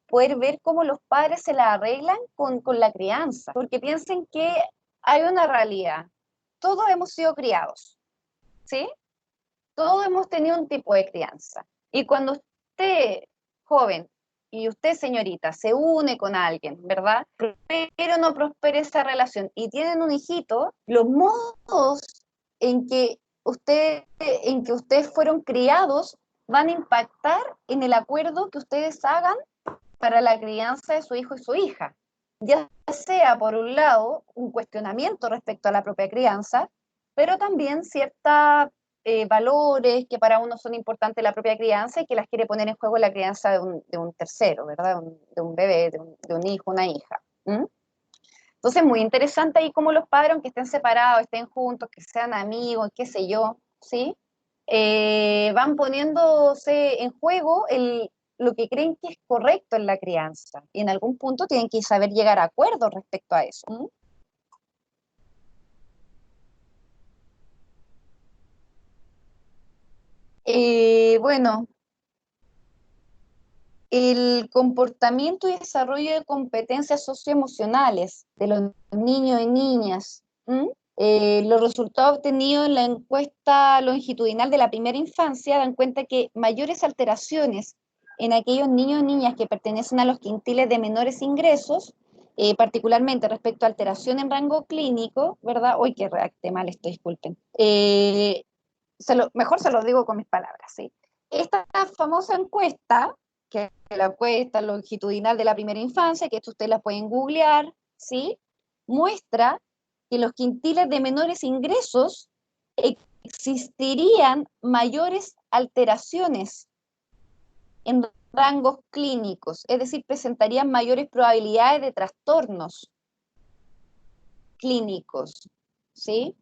poder ver cómo los padres se la arreglan con la crianza, porque piensen que hay una realidad. Todos hemos sido criados, ¿sí? Todos hemos tenido un tipo de crianza. Y cuando usted, joven, y usted, señorita, se une con alguien, ¿verdad? Pero no prospera esa relación y tienen un hijito, los modos en que ustedes fueron criados van a impactar en el acuerdo que ustedes hagan para la crianza de su hijo y su hija. Ya sea, por un lado, un cuestionamiento respecto a la propia crianza, pero también ciertos valores que para uno son importantes en la propia crianza y que las quiere poner en juego en la crianza de un tercero, ¿verdad? De un bebé, de un hijo, una hija. ¿Mm? Entonces, muy interesante ahí cómo los padres, aunque estén separados, estén juntos, que sean amigos, qué sé yo, ¿sí? Van poniéndose en juego lo que creen que es correcto en la crianza. Y en algún punto tienen que saber llegar a acuerdos respecto a eso. ¿Mm? Bueno, el comportamiento y desarrollo de competencias socioemocionales de los niños y niñas. ¿Mm? Los resultados obtenidos en la encuesta longitudinal de la primera infancia dan cuenta que mayores alteraciones en aquellos niños y niñas que pertenecen a los quintiles de menores ingresos, particularmente respecto a alteración en rango clínico, ¿verdad? Uy, que redacté mal esto, disculpen. Mejor se lo digo con mis palabras, ¿sí? Esta famosa encuesta, que es la encuesta longitudinal de la primera infancia, que esto ustedes la pueden googlear, ¿sí? Muestra que los quintiles de menores ingresos existirían mayores alteraciones en rangos clínicos, es decir, presentarían mayores probabilidades de trastornos clínicos, ¿sí?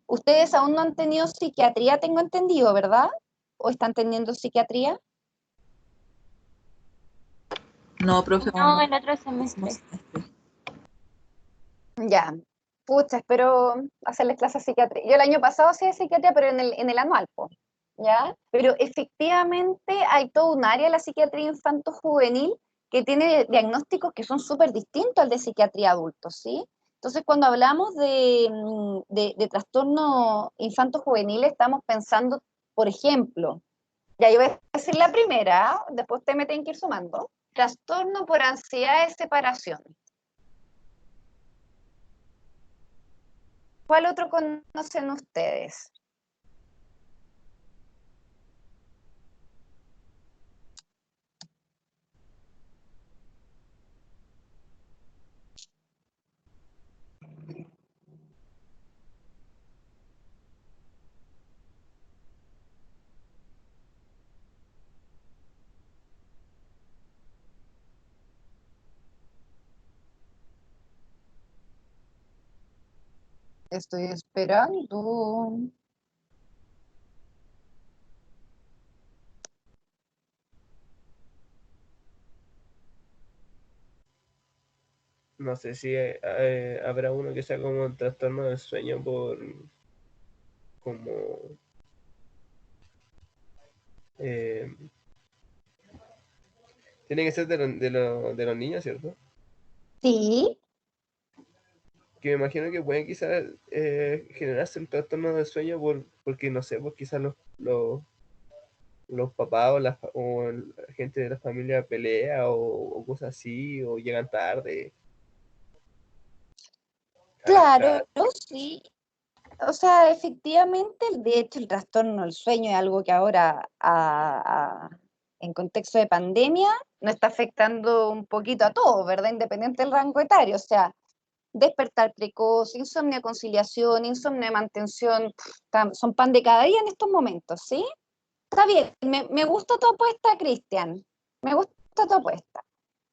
Ustedes aún no han tenido psiquiatría, tengo entendido, ¿verdad? ¿O están teniendo psiquiatría? No, profe, aún No, no. el otro Próximo semestre. semestre. Ya, pucha, espero hacerles clases de psiquiatría. Yo el año pasado hacía psiquiatría, pero en el anual, po, ¿ya? Pero efectivamente hay todo un área de la psiquiatría infanto-juvenil que tiene diagnósticos que son súper distintos al de psiquiatría adulto, ¿sí? Entonces, cuando hablamos de trastorno infanto-juvenil, estamos pensando, por ejemplo, ya yo voy a decir la primera, después ustedes me tienen que ir sumando, trastorno por ansiedad de separación. ¿Cuál otro conocen ustedes? Estoy esperando. no sé si habrá uno que sea como un trastorno del sueño por como eh, tiene que ser de los niños, ¿cierto? Sí, Que me imagino que pueden quizás generarse un trastorno del sueño porque no sé, pues quizás los papás o la gente de la familia pelea o cosas así, o llegan tarde a las claro, casas. sí. O sea, efectivamente, de hecho, el trastorno del sueño es algo que ahora, en contexto de pandemia, nos está afectando un poquito a todos, ¿verdad? Independiente del rango etario. O sea, despertar precoz, insomnio de conciliación, insomnio de mantención, son pan de cada día en estos momentos, ¿sí? Está bien, me gusta tu apuesta, Cristian. Me gusta tu apuesta.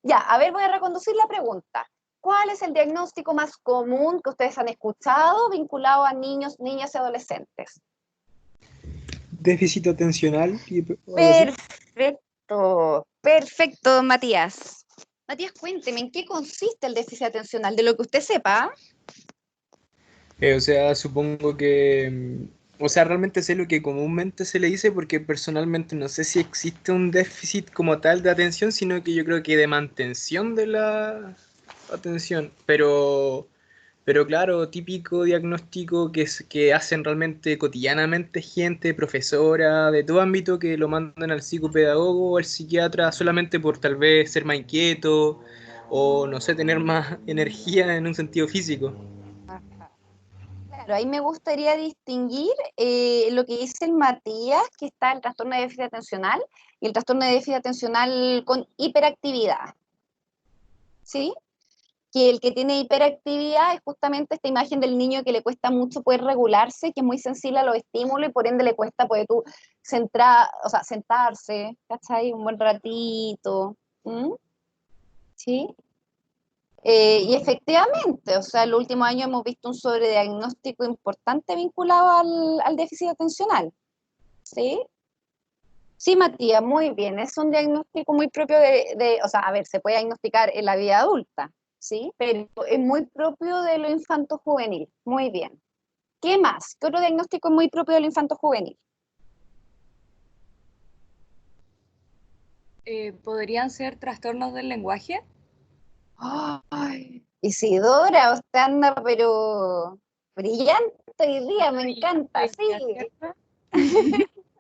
Ya, a ver, voy a reconducir la pregunta. ¿Cuál es el diagnóstico más común que ustedes han escuchado vinculado a niños, niñas y adolescentes? Déficit atencional y algo así. Perfecto, perfecto, Matías. Matías, cuénteme, ¿en qué consiste el déficit atencional? De lo que usted sepa. O sea, supongo que, o sea, realmente sé lo que comúnmente se le dice porque personalmente no sé si existe un déficit como tal de atención, sino que yo creo que de mantención de la atención. Pero claro, típico diagnóstico que hacen realmente cotidianamente gente, profesora, de todo ámbito, que lo mandan al psicopedagogo o al psiquiatra solamente por tal vez ser más inquieto o no sé, tener más energía en un sentido físico. Ajá. Claro, ahí me gustaría distinguir lo que dice el Matías, que está el trastorno de déficit atencional y el trastorno de déficit atencional con hiperactividad, ¿sí? Que el que tiene hiperactividad es justamente esta imagen del niño que le cuesta mucho poder regularse, que es muy sensible a los estímulos y por ende le cuesta poder tú o sea, sentarse, ¿cachai? Un buen ratito, ¿m? ¿Sí? Y efectivamente, o sea, en los últimos años hemos visto un sobrediagnóstico importante vinculado al déficit atencional, ¿sí? Sí, Matías, muy bien. Es un diagnóstico muy propio o sea, a ver, se puede diagnosticar en la vida adulta, ¿sí? Pero es muy propio de lo infanto-juvenil. Muy bien. ¿Qué más? ¿Qué otro diagnóstico es muy propio de lo infanto-juvenil? ¿Podrían ser trastornos del lenguaje? Ay, Isidora, usted anda, pero brillante hoy día, me encanta, sí.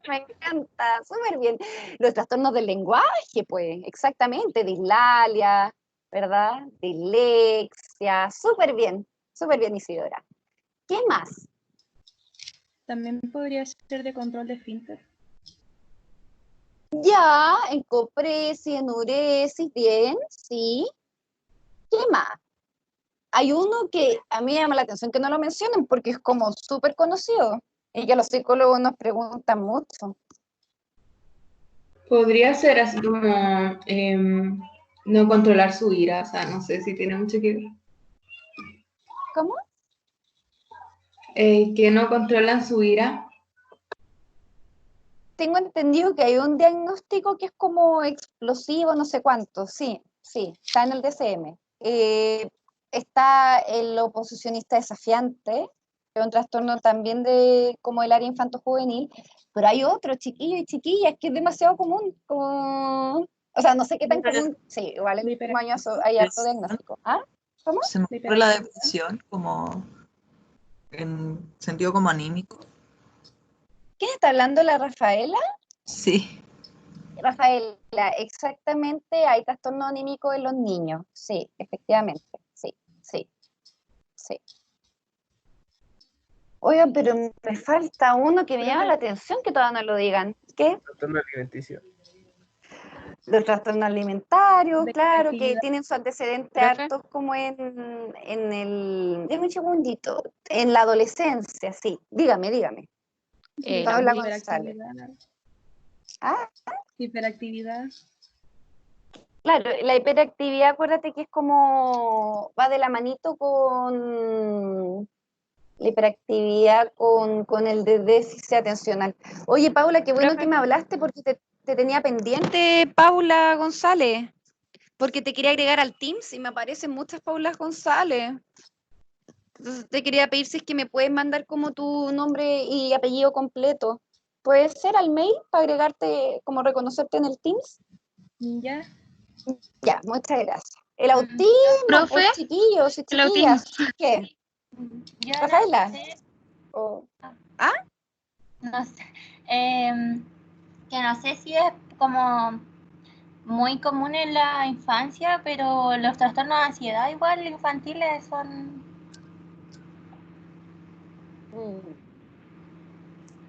Me encanta, súper bien. Los trastornos del lenguaje, pues, exactamente, dislalia, ¿verdad? Dislexia, súper bien, Isidora. ¿Qué más? También podría ser de control de esfínter. Ya, encopresis, enuresis, bien, sí. ¿Qué más? Hay uno que a mí me llama la atención que no lo mencionen porque es como súper conocido y que los psicólogos nos preguntan mucho. Podría ser así como no controlar su ira, o sea, no sé si tiene mucho que ver. ¿Cómo? Que no controlan su ira. Tengo entendido que hay un diagnóstico que es como explosivo, no sé cuánto, sí, está en el DSM. Está el oposicionista desafiante, que es un trastorno también de como el área infanto-juvenil, pero hay otro, chiquillos y chiquillas, que es demasiado común, como, o sea, no sé qué tan común, sí, igual en el último año hay harto diagnóstico. ¿Ah? ¿Cómo? Se me ocurre la depresión como en sentido como anímico. ¿Quién está hablando? ¿La Rafaela? Sí. Rafaela, exactamente, hay trastorno anímico en los niños, sí, efectivamente, sí. Oigan, pero me falta uno que me llama la atención que todavía no lo digan. ¿Qué? Trastorno alimenticio. Los trastornos alimentarios, claro, que tienen su antecedente ¿Profe? hartos como en dime un segundito, en la adolescencia, sí. Dígame. Paula González. ¿Ah? Hiperactividad. Claro, la hiperactividad, acuérdate que es como, va de la manito con la hiperactividad con el de déficit atencional. Oye, Paula, qué bueno que me hablaste porque te tenía pendiente, Paula González. porque te quería agregar al Teams y me aparecen muchas Paulas González. Entonces te quería pedir si es que me puedes mandar como tu nombre y apellido completo. ¿Puede ser al mail para agregarte, como reconocerte en el Teams? Ya. Ya, muchas gracias. El autismo, Profe, pues chiquillos y el autismo. chiquillas. ¿Qué? Yo Rafaela. no sé, ¿O- no sé, que no sé si es como muy común en la infancia, pero los trastornos de ansiedad igual infantiles son...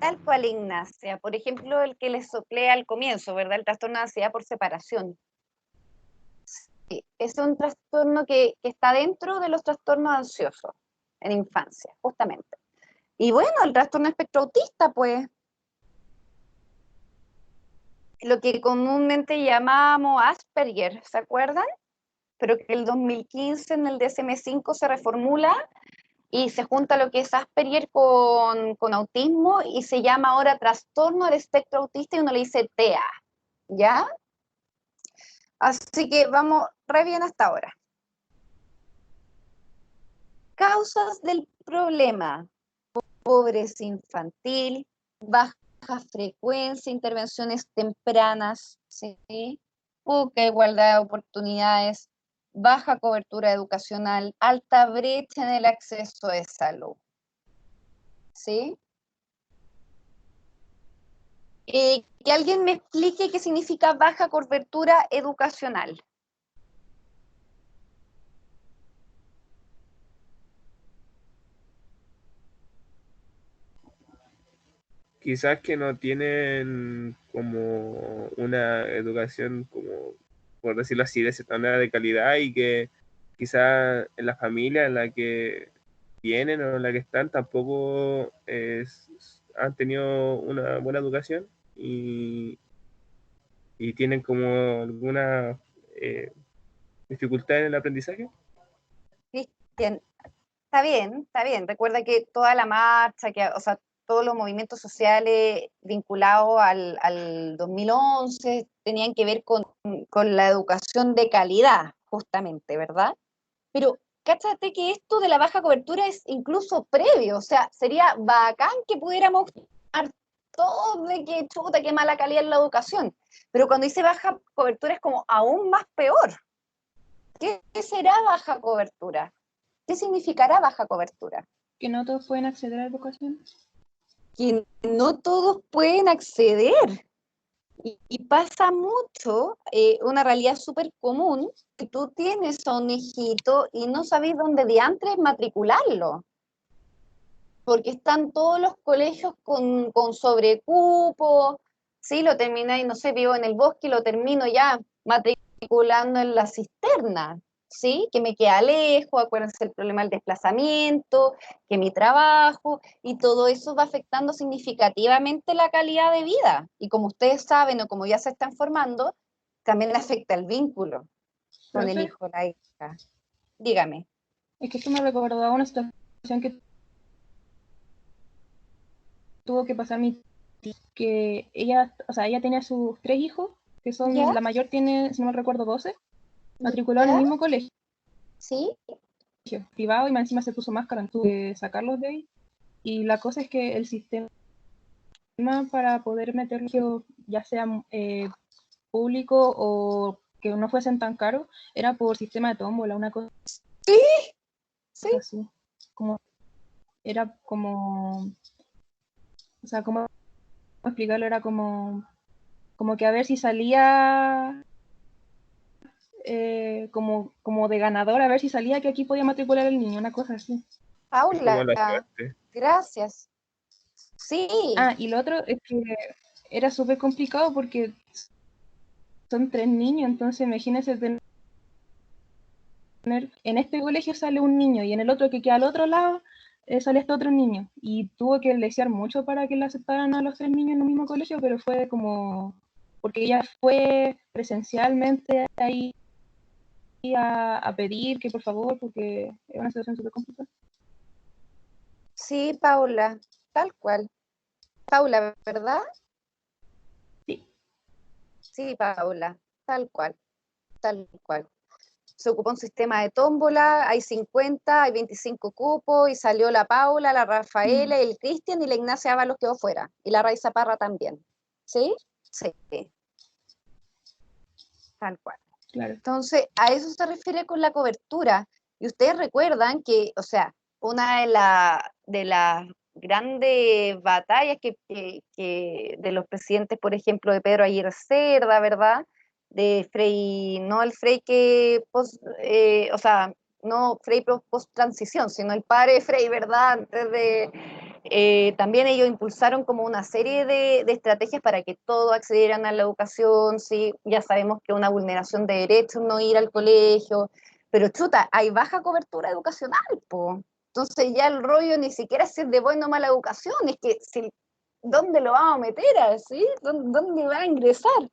Tal cual, Ignacia. Por ejemplo, el que les soplé al comienzo, ¿verdad? El trastorno de ansiedad por separación. Sí, es un trastorno que está dentro de los trastornos ansiosos en infancia, justamente. Y bueno, el trastorno espectro autista, pues, lo que comúnmente llamamos Asperger, ¿se acuerdan? Pero que el 2015 en el DSM-5 se reformula y se junta lo que es Asperger con autismo y se llama ahora trastorno del espectro autista y uno le dice TEA, ¿ya? Así que vamos re bien hasta ahora. Causas del problema: pobreza infantil, baja frecuencia, intervenciones tempranas, ¿sí? Poca igualdad de oportunidades, baja cobertura educacional, alta brecha en el acceso de salud, ¿sí? Que alguien me explique qué significa baja cobertura educacional. Quizás que no tienen como una educación, como por decirlo así, de cierta manera de calidad, y que quizás en la familia en la que vienen o en la que están tampoco han tenido una buena educación, y tienen como alguna dificultad en el aprendizaje. Cristian, está bien, está bien. Recuerda que toda la marcha, o sea, todos los movimientos sociales vinculados al 2011 tenían que ver con la educación de calidad, justamente, ¿verdad? Pero cáchate que esto de la baja cobertura es incluso previo, o sea, sería bacán que pudiéramos hablar todos de que chuta, qué mala calidad en la educación, pero cuando dice baja cobertura es como aún más peor. ¿Qué será baja cobertura? ¿Qué significará baja cobertura? Que no todos pueden acceder a la educación. Que no todos pueden acceder. Y pasa mucho, una realidad súper común, que tú tienes a un hijito y no sabes dónde diantres matricularlo, porque están todos los colegios con sobrecupo, ¿sí? Lo termináis, no sé, vivo en el bosque y lo termino ya matriculando en la cisterna, ¿sí? Que me queda lejos, acuérdense el problema del desplazamiento, que mi trabajo, y todo eso va afectando significativamente la calidad de vida. Y como ustedes saben, o como ya se están formando, también le afecta el vínculo con el Profe, hijo o la hija. Dígame. es que esto me recordó a una situación que tuvo que pasar mi tía, que ella, o sea, ella tenía sus 3 hijos, que son, ¿Ya? la mayor tiene, si no me recuerdo, 12, matriculado en ¿Ya? el mismo colegio ¿Sí? privado, y más encima se puso máscara, tuve que sacarlos de ahí. Y la cosa es que el sistema para poder meterlo, ya sea público o que no fuesen tan caros, era por sistema de tómbola, una cosa Sí, sí. así. Como, era como, o sea, ¿cómo explicarlo? Era como que a ver si salía como de ganador, a ver si salía que aquí podía matricular el niño, una cosa así. Como la Paula, suerte. gracias. Sí, Ah, y lo otro es que era súper complicado porque son 3 niños, entonces imagínense tener, en este colegio sale un niño y en el otro que queda al otro lado sale este otro niño. Y tuvo que desear mucho para que le aceptaran a los 3 niños en el mismo colegio, pero fue como, porque ella fue presencialmente ahí a pedir que por favor, porque es una situación súper complicada. sí, Paula, tal cual. Paula, ¿verdad? Sí. Sí, Paula, tal cual. tal cual. Se ocupó un sistema de tómbola, hay 50, hay 25 cupos, y salió la Paula, la Rafaela, el Cristian, y la Ignacia Ábalos quedó fuera, y la Raiza Parra también. ¿Sí? Sí. Tal cual. Claro. Entonces, a eso se refiere con la cobertura. Y ustedes recuerdan que, o sea, una de las grandes batallas que de los presidentes, por ejemplo, de Pedro Aguirre Cerda, ¿verdad? De Frei, no el Frei que, o sea, no Frei post-transición, sino el padre de Frei, ¿verdad? Antes de, también ellos impulsaron como una serie de estrategias para que todos accedieran a la educación, ¿sí? Ya sabemos que una vulneración de derechos no ir al colegio, pero chuta, hay baja cobertura educacional, po. Entonces ya el rollo ni siquiera es si es de buena o mala educación, es que ¿dónde lo vamos a meter así? ¿Dónde va a ingresar?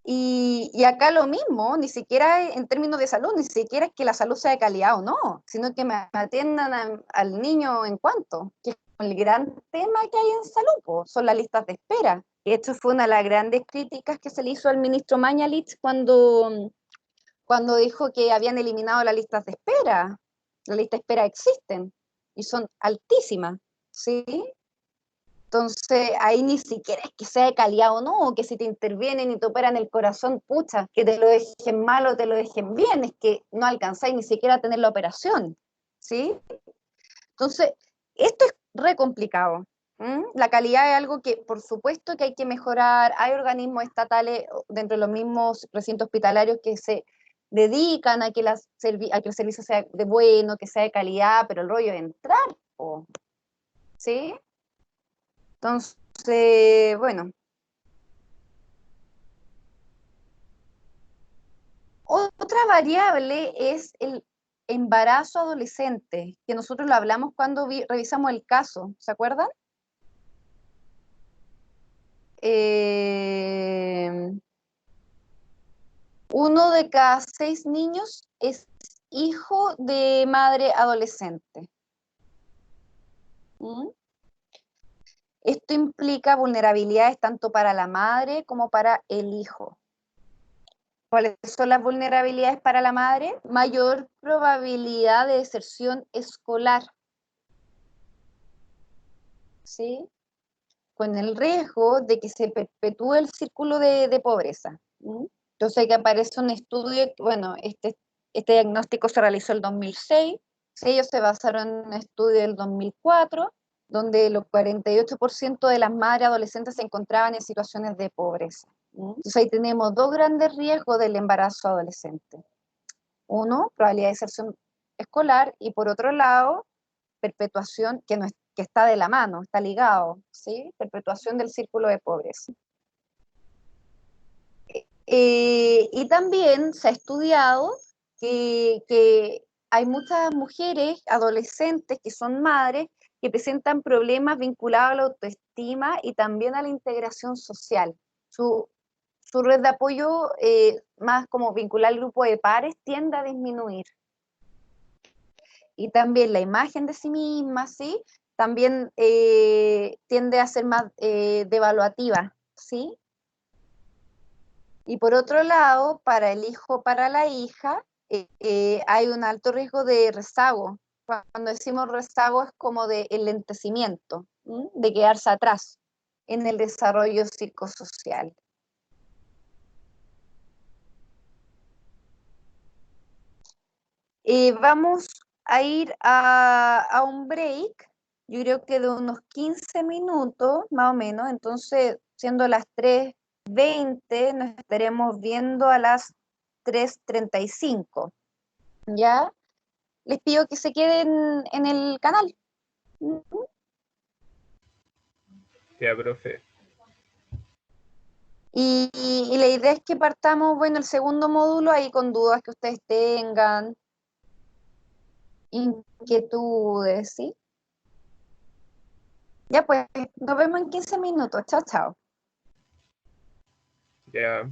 Y acá lo mismo, ni siquiera en términos de salud, ni siquiera es que la salud sea de calidad o no, sino que me atiendan al niño en cuanto, que es el gran tema que hay en salud, po, son las listas de espera. Y esto fue una de las grandes críticas que se le hizo al ministro Mañalich cuando dijo que habían eliminado las listas de espera. Las listas de espera existen y son altísimas, ¿sí? Entonces, ahí ni siquiera es que sea de calidad o no, o que si te intervienen y te operan el corazón, pucha, que te lo dejen mal o te lo dejen bien, es que no alcanzáis ni siquiera a tener la operación, ¿sí? Entonces, esto es re complicado. La calidad es algo que, por supuesto, que hay que mejorar. Hay organismos estatales dentro de los mismos recintos hospitalarios que se dedican a que, a que el servicio sea de bueno, que sea de calidad, pero el rollo es entrar, ¿sí? Entonces, bueno. Otra variable es el embarazo adolescente, que nosotros lo hablamos cuando revisamos el caso, ¿se acuerdan? Uno de cada 6 niños es hijo de madre adolescente. Esto implica vulnerabilidades tanto para la madre como para el hijo. ¿Cuáles son las vulnerabilidades para la madre? Mayor probabilidad de deserción escolar, ¿sí? Con el riesgo de que se perpetúe el círculo de pobreza. Entonces, que aparece un estudio, bueno, este diagnóstico se realizó en el 2006, ¿sí? Ellos se basaron en un estudio del 2004, donde el 48% de las madres adolescentes se encontraban en situaciones de pobreza. Entonces ahí tenemos dos grandes riesgos del embarazo adolescente. Uno, probabilidad de deserción escolar, y por otro lado, perpetuación, que está de la mano, está ligado, ¿sí? Perpetuación del círculo de pobreza. Y también se ha estudiado que hay muchas mujeres adolescentes que son madres que presentan problemas vinculados a la autoestima y también a la integración social. Su red de apoyo, más como vincular al grupo de pares, tiende a disminuir. Y también la imagen de sí misma, ¿sí? También tiende a ser más devaluativa, ¿sí? Y por otro lado, para el hijo, para la hija, hay un alto riesgo de rezago. Cuando decimos rezago es como de enlentecimiento, de quedarse atrás en el desarrollo psicosocial. Vamos a ir a un break, yo creo que de unos 15 minutos, más o menos. Entonces, siendo las 3:20, nos estaremos viendo a las 3:35, ¿ya? Les pido que se queden en el canal. Ya, profe. Y la idea es que partamos, bueno, el segundo módulo ahí con dudas que ustedes tengan, inquietudes, ¿sí? Ya pues, nos vemos en 15 minutos. Chao, chao. Ya.